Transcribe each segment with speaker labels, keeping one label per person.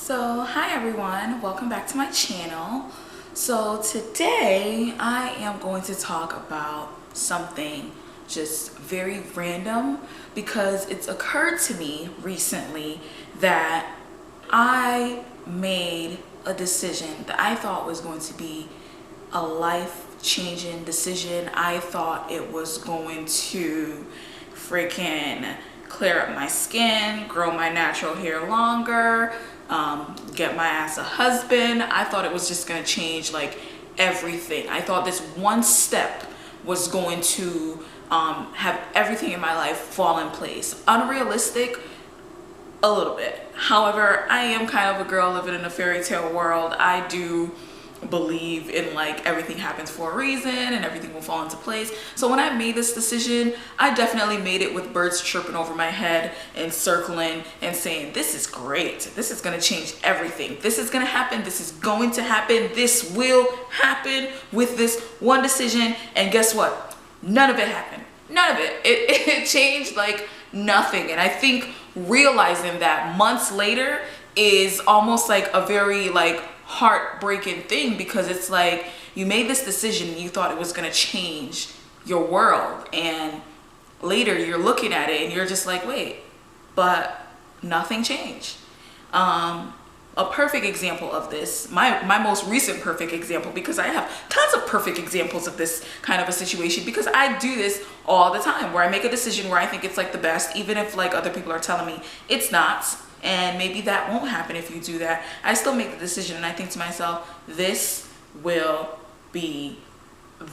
Speaker 1: So hi everyone, welcome back to my channel. So today I am going to talk about something just very random because it's occurred to me recently that I made a decision that I thought was going to be a life-changing decision. I thought it was going to freaking clear up my skin, grow my natural hair longer, get my ass a husband. I thought it was just gonna change like everything. I thought this one step was going to have everything in my life fall in place. Unrealistic, a little bit. However, I am kind of a girl living in a fairy tale world. I do believe in like everything happens for a reason and everything will fall into place. So when I made this decision, I definitely made it with birds chirping over my head and circling and saying, this is great, this is going to change everything, this is going to happen, this is going to happen, this will happen with this one decision. And guess what? None of it happened. None of it. It changed like nothing. And I think realizing that months later is almost like a very like heartbreaking thing, because it's like you made this decision and you thought it was going to change your world, and later you're looking at it and you're just like, wait, but nothing changed. A perfect example of this, my most recent perfect example, because I have tons of perfect examples of this kind of a situation, because I do this all the time where I make a decision where I think it's like the best, even if like other people are telling me it's not. And maybe that won't happen if you do that. I still make the decision and I think to myself, this will be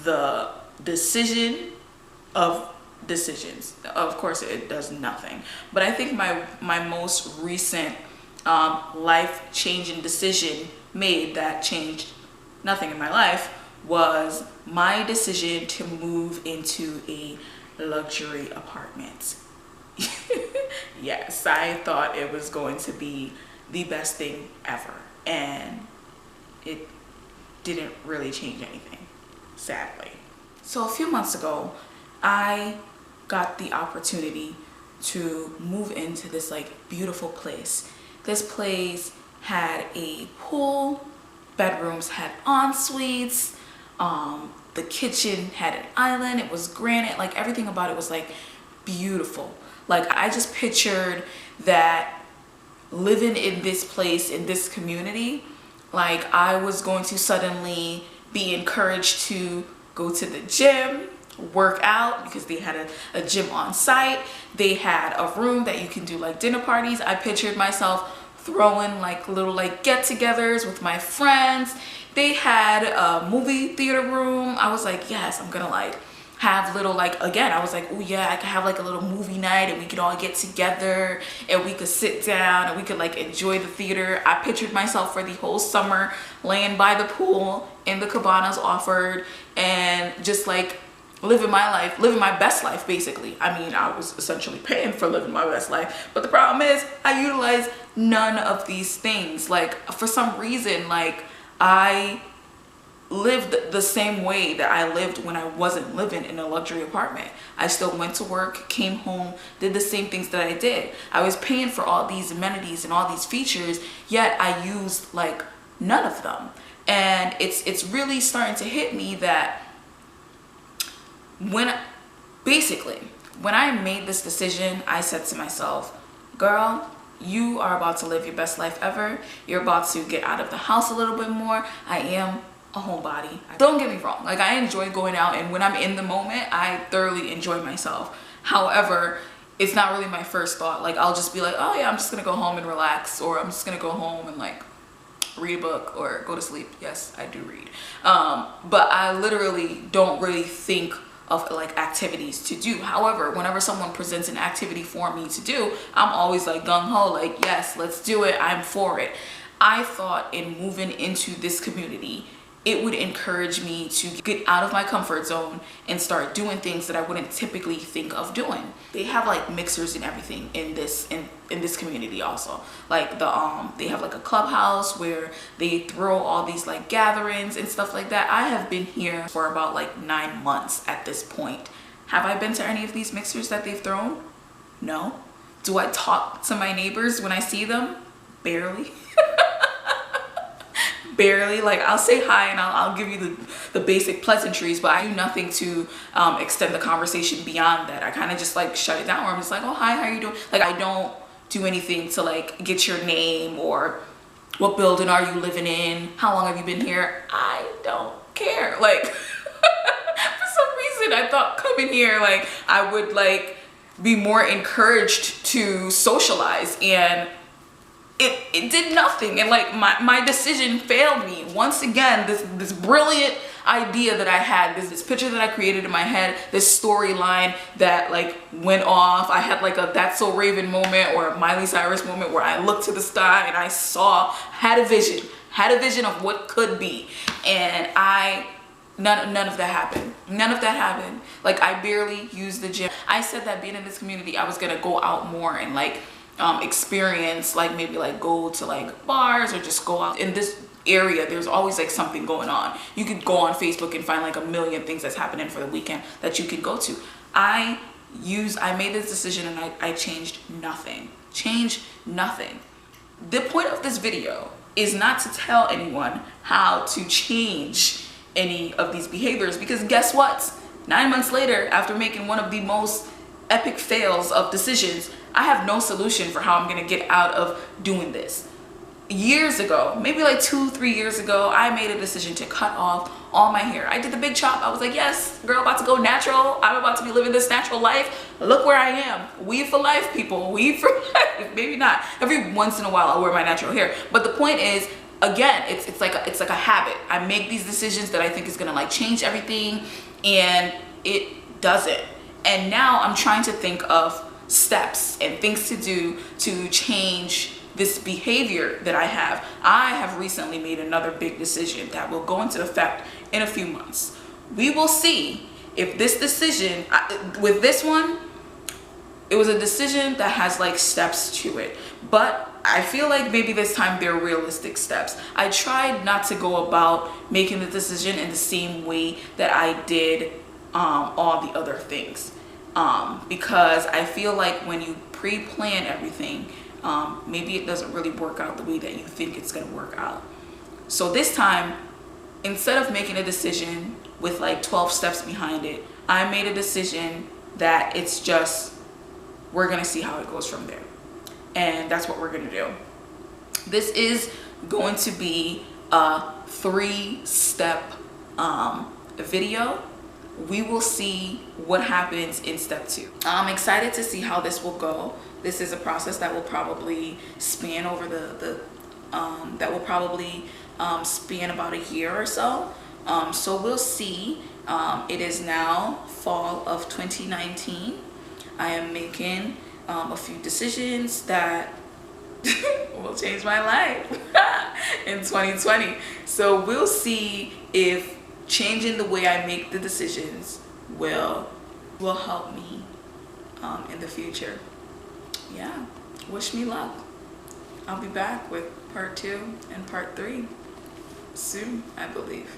Speaker 1: the decision of decisions. Of course, it does nothing. But I think my most recent life-changing decision made that changed nothing in my life was my decision to move into a luxury apartment. Yes, I thought it was going to be the best thing ever, and it didn't really change anything, sadly. So a few months ago, I got the opportunity to move into this like beautiful place. This place had a pool, bedrooms had en-suites, the kitchen had an island, it was granite, like everything about it was like beautiful. Like I just pictured that living in this place, in this community, like I was going to suddenly be encouraged to go to the gym, work out, because they had a gym on site. They had a room that you can do like dinner parties. I pictured myself throwing like little like get-togethers with my friends. They had a movie theater room. I was like, yes, I'm gonna like have little like, again, I was like, oh yeah, I could have like a little movie night and we could all get together and we could sit down and we could like enjoy the theater. I pictured myself for the whole summer laying by the pool in the cabanas offered and just like living my life, living my best life basically. I mean, I was essentially paying for living my best life, but the problem is I utilized none of these things. Like for some reason, like I lived the same way that I lived when I wasn't living in a luxury apartment. I still went to work, came home, did the same things that I did. I was paying for all these amenities and all these features, yet I used like none of them. And it's really starting to hit me that when I made this decision, I said to myself, girl, you are about to live your best life ever. You're about to get out of the house a little bit more. I am a homebody. Don't get me wrong, like I enjoy going out, and when I'm in the moment I thoroughly enjoy myself. However, it's not really my first thought. Like I'll just be like, oh yeah, I'm just gonna go home and relax, or I'm just gonna go home and like read a book or go to sleep. Yes, I do read, but I literally don't really think of like activities to do. However, whenever someone presents an activity for me to do, I'm always like gung-ho, like yes, let's do it, I'm for it. I thought in moving into this community, it would encourage me to get out of my comfort zone and start doing things that I wouldn't typically think of doing. They have like mixers and everything in this community also. Like they have like a clubhouse where they throw all these like gatherings and stuff like that. I have been here for about like 9 months at this point. Have I been to any of these mixers that they've thrown? No. Do I talk to my neighbors when I see them? barely. Barely. Like, I'll say hi and I'll give you the basic pleasantries, but I do nothing to extend the conversation beyond that. I kind of just like shut it down, where I'm just like, oh, hi, how you doing? Like, I don't do anything to like get your name or what building are you living in, how long have you been here. I don't care. Like, for some reason I thought coming here, like, I would like be more encouraged to socialize, and it did nothing. And like my decision failed me once again. This brilliant idea that I had, this picture that I created in my head, this storyline that like went off. I had like a That's So Raven moment, or a Miley Cyrus moment, where I looked to the sky and I had a vision of what could be, and none of that happened. None of that happened. Like, I barely used the gym. I said that being in this community, I was gonna go out more and like experience, like maybe like go to like bars, or just go out. In this area, there's always like something going on. You could go on Facebook and find like a million things that's happening for the weekend that you can go to. I made this decision, and I changed nothing. The point of this video is not to tell anyone how to change any of these behaviors, because guess what? 9 months later, after making one of the most epic fails of decisions, I have no solution for how I'm gonna get out of doing this. Years ago, maybe like 2-3 years ago, I made a decision to cut off all my hair. I did the big chop. I was like, yes, girl, about to go natural. I'm about to be living this natural life. Look where I am. Weave for life, people. Weave for life. Maybe not. Every once in a while, I'll wear my natural hair. But the point is, again, it's like a habit. I make these decisions that I think is gonna like change everything, and it doesn't. And now I'm trying to think of steps and things to do to change this behavior that I have. I have recently made another big decision that will go into effect in a few months. We will see if this decision, with this one, it was a decision that has like steps to it, but I feel like maybe this time they're realistic steps. I tried not to go about making the decision in the same way that I did all the other things, because I feel like when you pre-plan everything, maybe it doesn't really work out the way that you think it's gonna work out. So this time, instead of making a decision with like 12 steps behind it, I made a decision that it's just, we're gonna see how it goes from there. And that's what we're gonna do. This is going to be a 3-step video. We will see what happens in step 2. I'm excited to see how this will go. This is a process that will probably span over span about a year or so. So we'll see. It is now fall of 2019. I am making a few decisions that will change my life in 2020. So we'll see if changing the way I make the decisions will help me in the future. Yeah, wish me luck. I'll be back with part 2 and part 3 soon, I believe.